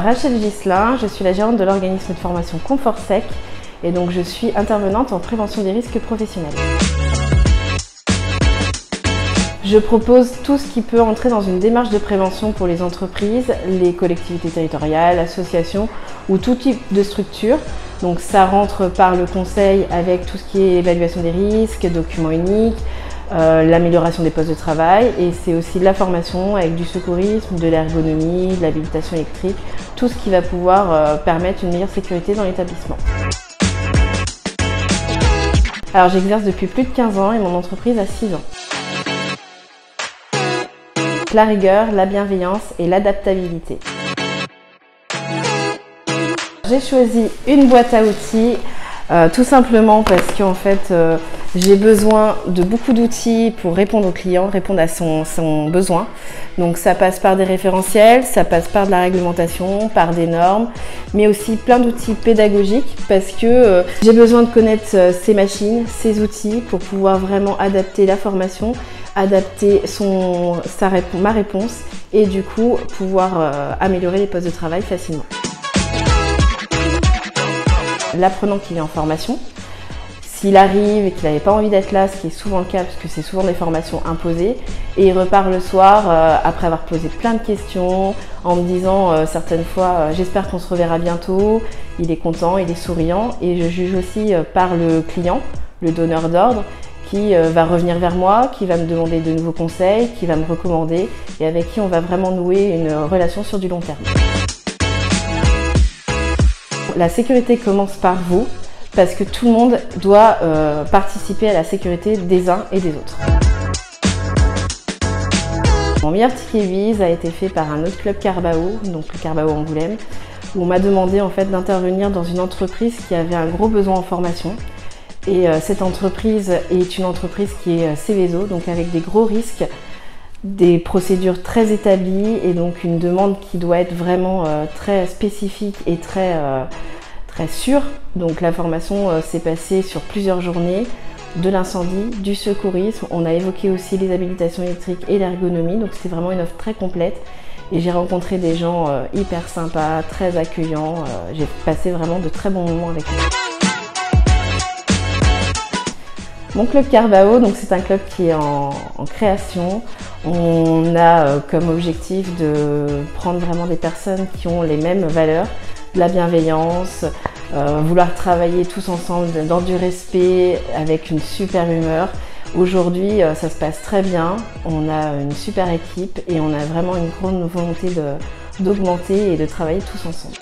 Rachel Ghislain, je suis la gérante de l'organisme de formation Confortsec et donc je suis intervenante en prévention des risques professionnels. Je propose tout ce qui peut entrer dans une démarche de prévention pour les entreprises, les collectivités territoriales, associations ou tout type de structure. Donc ça rentre par le conseil avec tout ce qui est évaluation des risques, documents uniques, l'amélioration des postes de travail, et c'est aussi de la formation avec du secourisme, de l'ergonomie, de l'habilitation électrique, tout ce qui va pouvoir permettre une meilleure sécurité dans l'établissement. Alors j'exerce depuis plus de 15 ans et mon entreprise a 6 ans. La rigueur, la bienveillance et l'adaptabilité. J'ai choisi une boîte à outils tout simplement parce qu'en fait j'ai besoin de beaucoup d'outils pour répondre au client, répondre à son besoin. Donc ça passe par des référentiels, ça passe par de la réglementation, par des normes, mais aussi plein d'outils pédagogiques parce que j'ai besoin de connaître ces machines, ces outils pour pouvoir vraiment adapter la formation, adapter ma réponse et du coup pouvoir améliorer les postes de travail facilement. L'apprenant qui est en formation, s'il arrive et qu'il n'avait pas envie d'être là, ce qui est souvent le cas parce que c'est souvent des formations imposées, et il repart le soir après avoir posé plein de questions en me disant certaines fois j'espère qu'on se reverra bientôt, il est content, il est souriant, et je juge aussi par le client, le donneur d'ordre, qui va revenir vers moi, qui va me demander de nouveaux conseils, qui va me recommander et avec qui on va vraiment nouer une relation sur du long terme. La sécurité commence par vous, parce que tout le monde doit participer à la sécurité des uns et des autres. Mon meilleur ticket bise a été fait par un autre club Carbao, donc le Carbao Angoulême, où on m'a demandé en fait d'intervenir dans une entreprise qui avait un gros besoin en formation. Et cette entreprise est une entreprise qui est Céveso, donc avec des gros risques, des procédures très établies et donc une demande qui doit être vraiment très spécifique et très sûre. Donc la formation s'est passée sur plusieurs journées, de l'incendie, du secourisme. On a évoqué aussi les habilitations électriques et l'ergonomie, donc c'était vraiment une offre très complète. Et j'ai rencontré des gens hyper sympas, très accueillants. J'ai passé vraiment de très bons moments avec eux. Mon club Carbao, donc c'est un club qui est en création. On a comme objectif de prendre vraiment des personnes qui ont les mêmes valeurs, de la bienveillance, vouloir travailler tous ensemble dans du respect, avec une super humeur. Aujourd'hui, ça se passe très bien, on a une super équipe et on a vraiment une grande volonté d'augmenter et de travailler tous ensemble.